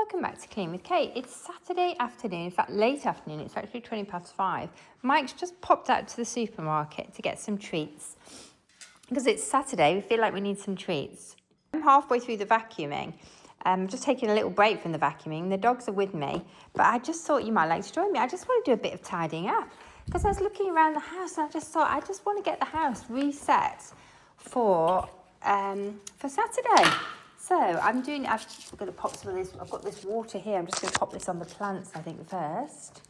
welcome back to Clean with Kate. It's Saturday afternoon, in fact late afternoon, it's actually 5:20. Mike's just popped out to the supermarket to get some treats. Because it's Saturday, we feel like we need some treats. I'm halfway through the vacuuming. I'm just taking a little break from the vacuuming. The dogs are with me, but I just thought you might like to join me. I just want to do a bit of tidying up because I was looking around the house and I just thought I just want to get the house reset for Saturday. So I'm doing, I'm going to pop some of this, I've got this water here, I'm just going to pop this on the plants I think first.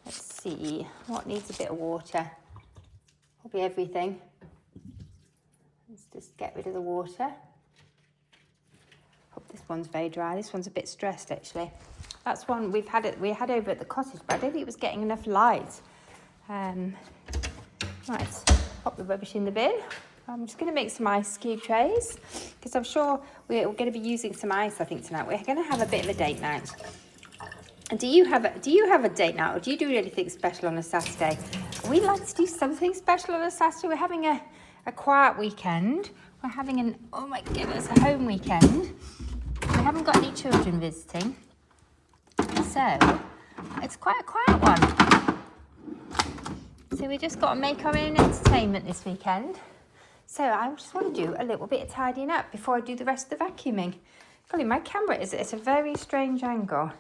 Let's see, what needs a bit of water? Probably everything. Let's just get rid of the water. Hope this one's very dry, this one's a bit stressed actually. That's one we had over at the cottage, but I don't think it was getting enough light. Right, pop the rubbish in the bin. I'm just going to make some ice cube trays because I'm sure we're going to be using some ice. I think tonight we're going to have a bit of a date night. And do you have a date night, or do you do anything special on a Saturday? We'd like to do something special on a Saturday. We're having a quiet weekend. We're having a home weekend. We haven't got any children visiting, so it's quite a quiet one. So we just got to make our own entertainment this weekend. So I just want to do a little bit of tidying up before I do the rest of the vacuuming. Golly, my camera is at a very strange angle.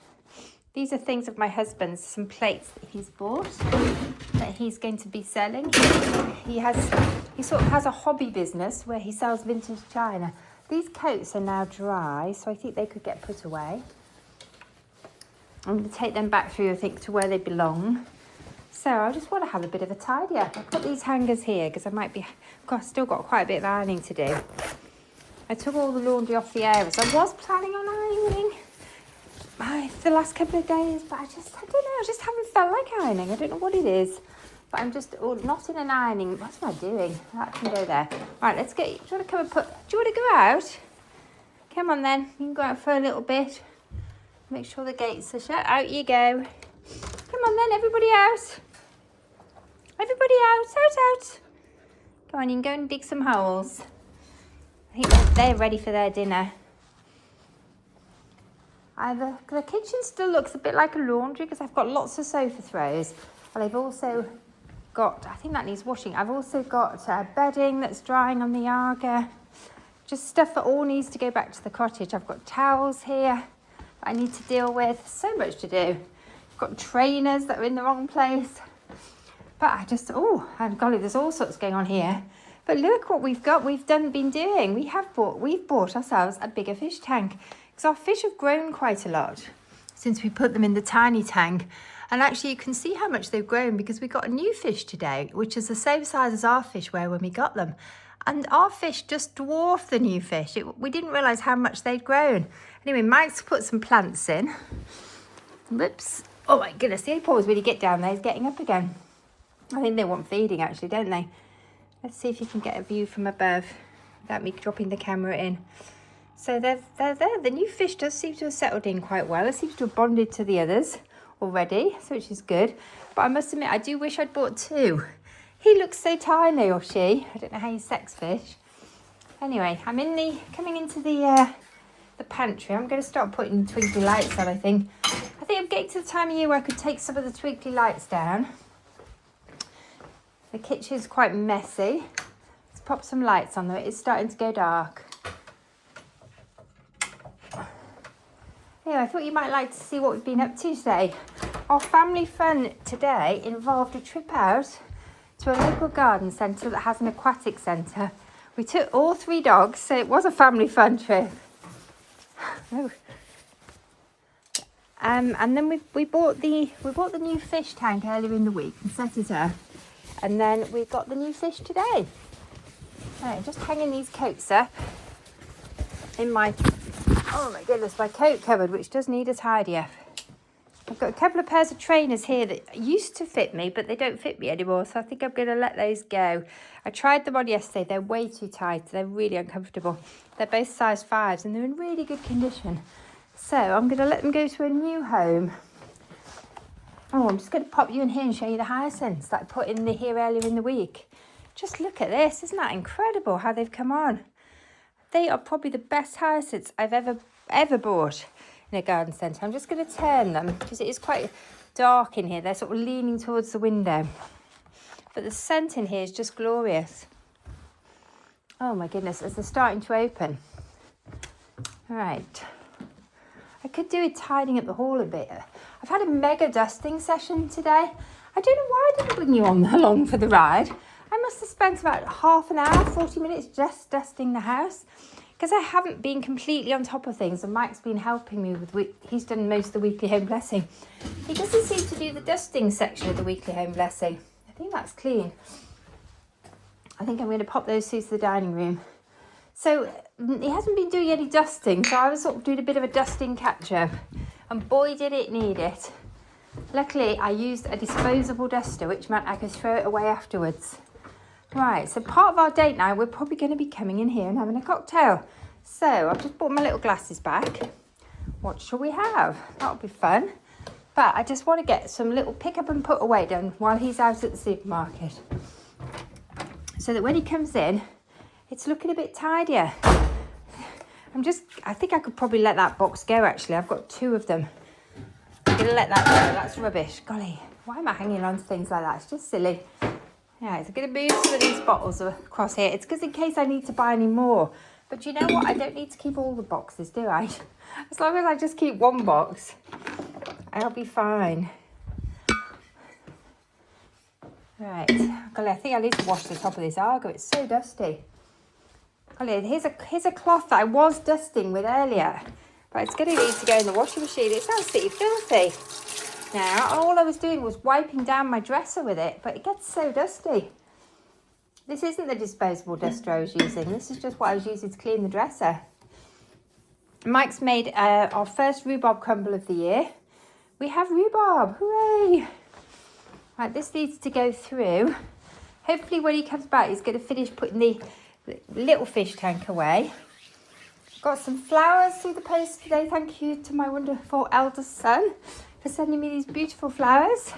These are things of my husband's, some plates that he's bought that he's going to be selling. He sort of has a hobby business where he sells vintage china. These coats are now dry, so I think they could get put away. I'm going to take them back through, I think, to where they belong. So I just want to have a bit of a tidy up. I put these hangers here because I've still got quite a bit of ironing to do. I took all the laundry off the air, so I was planning on ironing the last couple of days, but I don't know, I just haven't felt like ironing. I don't know what it is, but I'm just not in an ironing. What am I doing? That can go there. Right, let's get, do you want to come and do you want to go out? Come on then, you can go out for a little bit. Make sure the gates are shut. Out you go. Come on then, everybody out. Everybody out. Go on, you can go and dig some holes. I think they're ready for their dinner. The kitchen still looks a bit like a laundry because I've got lots of sofa throws. But I've also got, I think that needs washing. I've also got bedding that's drying on the Aga. Just stuff that all needs to go back to the cottage. I've got towels here that I need to deal with. So much to do. I've got trainers that are in the wrong place. But and golly, there's all sorts going on here. But look what we've got. We've been doing. We've bought ourselves a bigger fish tank. Because our fish have grown quite a lot since we put them in the tiny tank. And actually you can see how much they've grown because we got a new fish today, which is the same size as our fish were when we got them. And our fish just dwarfed the new fish. We didn't realise how much they'd grown. Anyway, Mike's put some plants in. Whoops. Oh my goodness, the paws when you get down there is getting up again. I think they want feeding actually, don't they? Let's see if you can get a view from above without me dropping the camera in. So they're there. The new fish does seem to have settled in quite well. It seems to have bonded to the others already, so which is good. But I must admit, I do wish I'd bought two. He looks so tiny, or she. I don't know how you sex fish. Anyway, I'm coming into the pantry. I'm going to start putting twinkly lights on, I think. I'm getting to the time of year where I could take some of the twinkly lights down. The kitchen's quite messy. Let's pop some lights on there. It's starting to go dark. Anyway, I thought you might like to see what we've been up to today. Our family fun today involved a trip out to a local garden centre that has an aquatic centre. We took all 3 dogs, so it was a family fun trip. And then we bought the new fish tank earlier in the week and set it up. And then we got the new fish today. Right, just hanging these coats up in my coat cupboard, which does need a tidy up. I've got a couple of pairs of trainers here that used to fit me, but they don't fit me anymore, so I think I'm going to let those go. I tried them on yesterday. They're way too tight. They're really uncomfortable. They're both size 5s, and they're in really good condition. So I'm going to let them go to a new home. Oh, I'm just going to pop you in here and show you the hyacinths that I put in here earlier in the week. Just look at this. Isn't that incredible how they've come on? They are probably the best hyacinths I've ever bought. in a garden centre. I'm just going to turn them because it is quite dark in here. They're sort of leaning towards the window. But the scent in here is just glorious. Oh my goodness, as they're starting to open. All right. I could do with tidying up the hall a bit. I've had a mega dusting session today. I don't know why I didn't bring you on along for the ride. I must have spent about half an hour, 40 minutes just dusting the house because I haven't been completely on top of things, and Mike's been helping me with, he's done most of the weekly home blessing. He doesn't seem to do the dusting section of the weekly home blessing. I think that's clean. I think I'm going to pop those through to the dining room. So he hasn't been doing any dusting, so I was sort of doing a bit of a dusting catch-up, and boy did it need it. Luckily I used a disposable duster, which meant I could throw it away afterwards. Right, so part of our date now, we're probably going to be coming in here and having a cocktail. So I've just brought my little glasses back. What shall we have? That'll be fun. But I just want to get some little pick up and put away done while he's out at the supermarket, so that when he comes in, it's looking a bit tidier. I think I could probably let that box go actually. I've got 2 of them. I'm going to let that go. That's rubbish. Golly, why am I hanging on to things like that? It's just silly. Yeah, so I'm going to move some of these bottles across here. It's because in case I need to buy any more. But you know what? I don't need to keep all the boxes, do I? As long as I just keep 1 box, I'll be fine. Right. Golly, I think I need to wash the top of this Argo. It's so dusty. Golly, here's a cloth that I was dusting with earlier. But it's going to need to go in the washing machine. It's absolutely filthy. Now, all I was doing was wiping down my dresser with it, but it gets so dusty. This isn't the disposable duster I was using. This is just what I was using to clean the dresser. Mike's made our first rhubarb crumble of the year. We have rhubarb. Hooray! Right, this needs to go through. Hopefully when he comes back, he's going to finish putting the little fish tank away. Got some flowers through the post today. Thank you to my wonderful eldest son for sending me these beautiful flowers.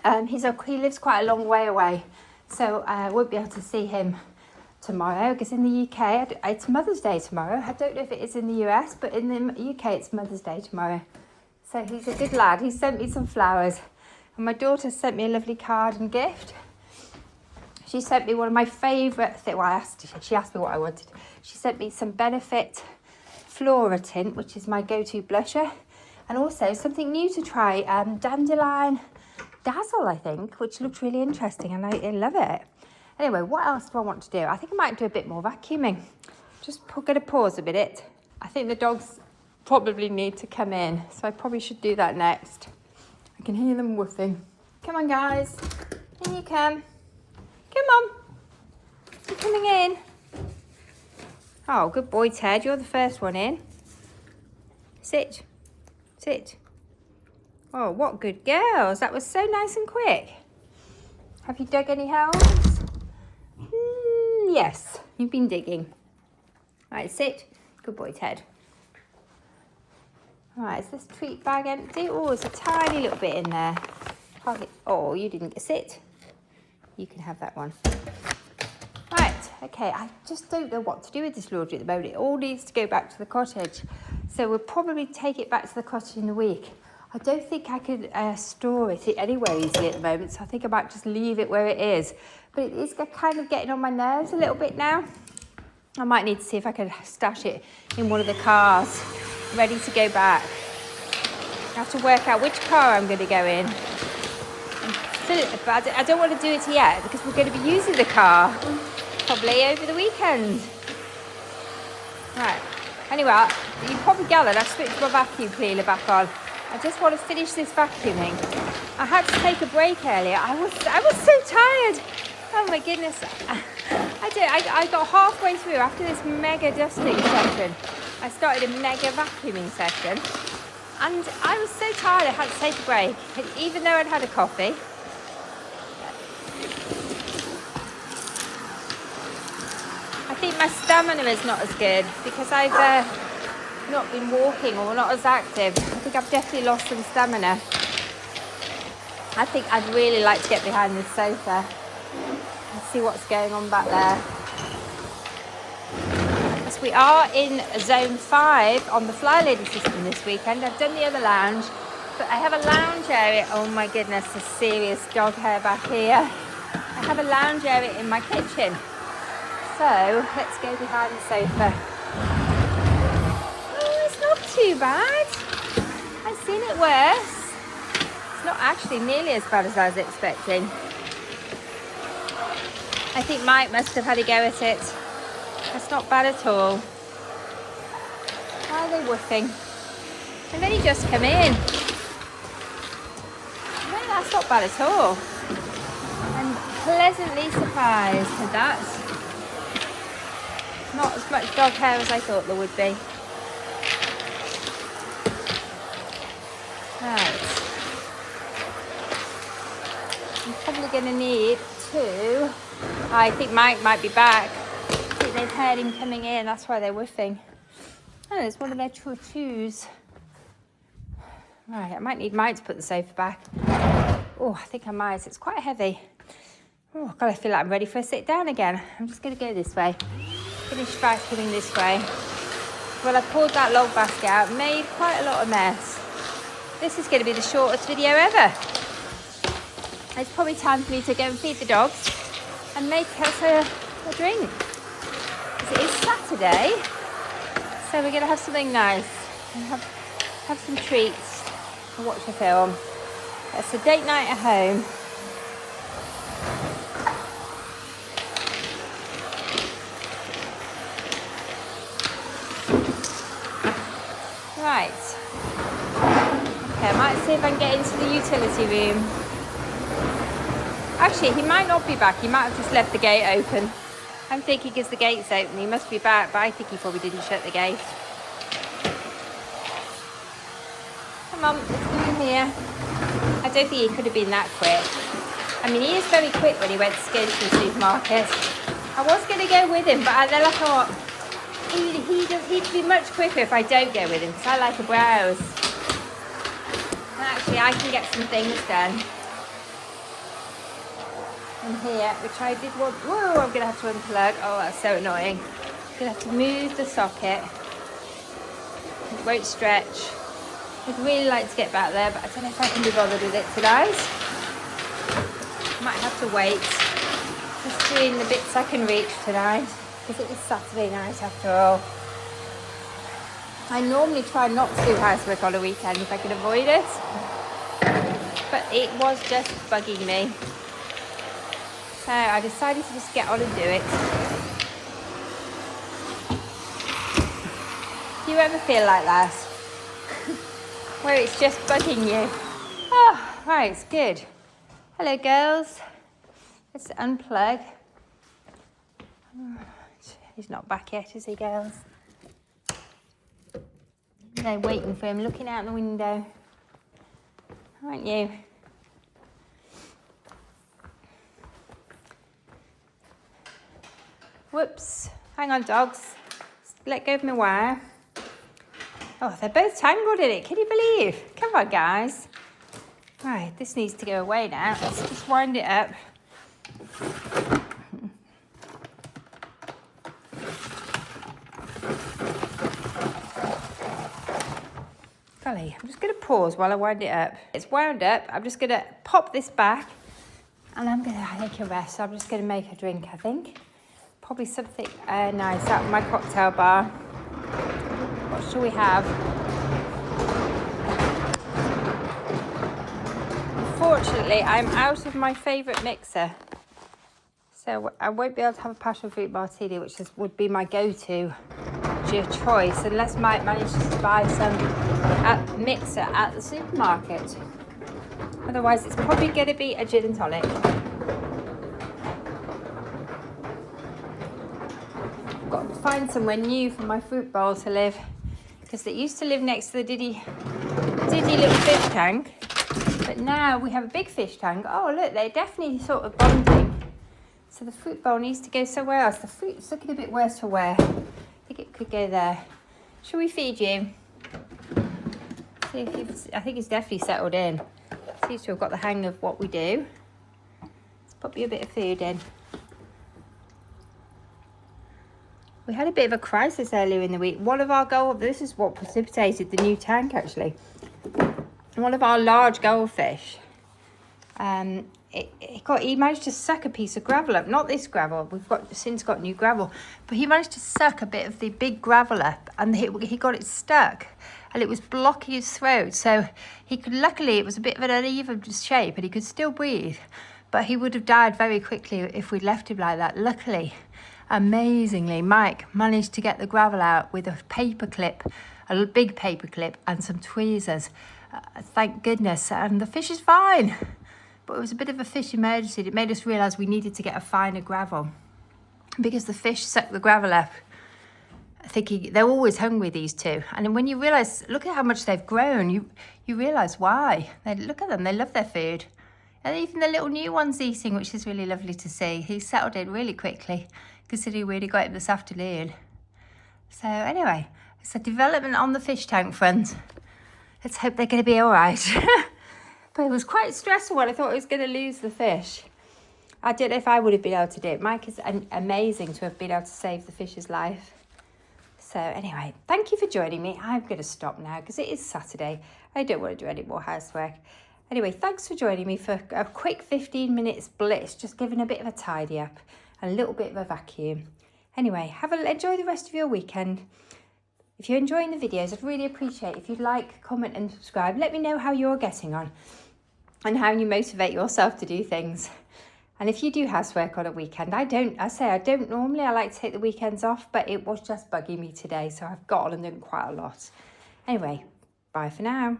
He lives quite a long way away, so I won't be able to see him tomorrow because in the UK, it's Mother's Day tomorrow. I don't know if it is in the US, but in the UK, it's Mother's Day tomorrow. So he's a good lad. He sent me some flowers, and my daughter sent me a lovely card and gift. She sent me one of my favourite things. Well, she asked me what I wanted. She sent me some Benefit Flora tint, which is my go-to blusher. And also something new to try, Dandelion Dazzle, I think, which looks really interesting, and I love it. Anyway, what else do I want to do? I think I might do a bit more vacuuming. Just going to pause a minute. I think the dogs probably need to come in, so I probably should do that next. I can hear them woofing. Come on, guys. In you come. Come on. You're coming in. Oh, good boy, Ted. You're the first one in. Sit. Sit. Oh, what good girls. That was so nice and quick. Have you dug any holes? Yes, you've been digging. Right, sit. Good boy, Ted. Right, is this treat bag empty? Oh, there's a tiny little bit in there. Oh, you didn't sit. You can have that one. Right, okay, I just don't know what to do with this laundry at the moment. It all needs to go back to the cottage. So we'll probably take it back to the cottage in a week. I don't think I could store it anywhere easily at the moment, so I think I might just leave it where it is. But it is kind of getting on my nerves a little bit now. I might need to see if I can stash it in one of the cars, ready to go back. I have to work out which car I'm going to go in. But I don't want to do it yet because we're going to be using the car probably over the weekend. Right. Anyway, you probably gathered I've switched my vacuum cleaner back on. I just want to finish this vacuuming. I had to take a break earlier. I was so tired. Oh my goodness. I got halfway through after this mega dusting session. I started a mega vacuuming session. And I was so tired I had to take a break. And even though I'd had a coffee. I think my stamina is not as good because I've not been walking or not as active. I think I've definitely lost some stamina. I think I'd really like to get behind this sofa and see what's going on back there. I Yes, we are in zone 5 on the Fly Lady system this weekend. I've done the other lounge, but I have a lounge area. Oh my goodness, there's serious dog hair back here. I have a lounge area in my kitchen. So let's go behind the sofa. Oh, it's not too bad. I've seen it worse. It's not actually nearly as bad as I was expecting. I think Mike must have had a go at it. That's not bad at all. Why are they woofing? And then he just come in. No, that's not bad at all. I'm pleasantly surprised with that. Not as much dog hair as I thought there would be. Right. I'm probably going to need two. I think Mike might be back. I think they've heard him coming in. That's why they're woofing. Oh, there's one of their choo-choos. Right, I might need Mike to put the sofa back. Oh, I think I might. It's quite heavy. Oh, God, I feel like I'm ready for a sit down again. I'm just going to go this way. Finish vacuuming this way. Well, I pulled that log basket out, made quite a lot of mess. This is going to be the shortest video ever. It's probably time for me to go and feed the dogs and make us a drink. Because it is Saturday, so we're going to have something nice. And have some treats and watch a film. It's a date night at home. Right. Okay, I might see if I can get into the utility room. Actually, he might not be back. He might have just left the gate open. I'm thinking because the gate's open, he must be back, but I think he probably didn't shut the gate. Come on, let's come in here. I don't think he could have been that quick. I mean, he is very quick when he went to go to the supermarket. I was going to go with him, but then I thought he'd be much quicker if I don't go with him, because I like to browse. And actually, I can get some things done in here, which I did want. Whoa, I'm going to have to unplug. Oh, that's so annoying. I'm going to have to move the socket. It won't stretch. I'd really like to get back there, but I don't know if I can be bothered with it tonight. Might have to wait. Just doing the bits I can reach tonight, because it is Saturday night after all. I normally try not to do housework on a weekend if I can avoid it, but it was just bugging me. So I decided to just get on and do it. Do you ever feel like that? Where it's just bugging you? Oh, right, it's good. Hello, girls. Let's unplug. He's not back yet, is he, girls? They're waiting for him, looking out the window. Aren't you? Whoops. Hang on, dogs. Let go of my wire. Oh, they're both tangled in it. Can you believe? Come on, guys. Right, this needs to go away now. Let's just wind it up. Golly, I'm just going to pause while I wind it up. It's wound up. I'm just going to pop this back and I'm going to take a rest. I'm just going to make a drink, I think. Probably something nice out of my cocktail bar. What shall we have? Unfortunately, I'm out of my favourite mixer. So I won't be able to have a passion fruit martini, which would be my go-to choice, unless Mike manages to buy some mixer at the supermarket. Otherwise, it's probably going to be a gin and tonic. I've got to find somewhere new for my fruit bowl to live, because it used to live next to the Diddy little fish tank, but now we have a big fish tank. Oh look, they're definitely sort of bonding. So the fruit bowl needs to go somewhere else. The fruit's looking a bit worse for wear. I think it could go there. Shall we feed you? See if I think he's definitely settled in. Seems to have got the hang of what we do. Let's pop you a bit of food in. We had a bit of a crisis earlier in the week. One of our this is what precipitated the new tank actually. One of our large goldfish, he managed to suck a piece of gravel up. Not this gravel, we've since got new gravel, but he managed to suck a bit of the big gravel up, and he got it stuck, and it was blocking his throat. So luckily it was a bit of an uneven shape, and he could still breathe, but he would have died very quickly if we'd left him like that. Luckily, amazingly, Mike managed to get the gravel out with a paper clip, a big paper clip, and some tweezers. Thank goodness, and the fish is fine. But it was a bit of a fish emergency. It made us realise we needed to get a finer gravel because the fish sucked the gravel up, thinking they're always hungry, these two. And then when you realise, look at how much they've grown, you realise why. Look at them, they love their food. And even the little new one's eating, which is really lovely to see. He settled in really quickly, considering we only got him this afternoon. So anyway, it's a development on the fish tank front. Let's hope they're going to be all right. But it was quite stressful when I thought I was going to lose the fish. I don't know if I would have been able to do it. Mike is amazing to have been able to save the fish's life. So anyway, thank you for joining me. I'm going to stop now because it is Saturday. I don't want to do any more housework. Anyway, thanks for joining me for a quick 15 minutes blitz, just giving a bit of a tidy up and a little bit of a vacuum. Anyway, enjoy the rest of your weekend. If you're enjoying the videos, I'd really appreciate if you'd like, comment and subscribe. Let me know how you're getting on and how you motivate yourself to do things. And if you do housework on a weekend, I don't normally. I like to take the weekends off, but it was just bugging me today, so I've got on and done quite a lot. Anyway, bye for now.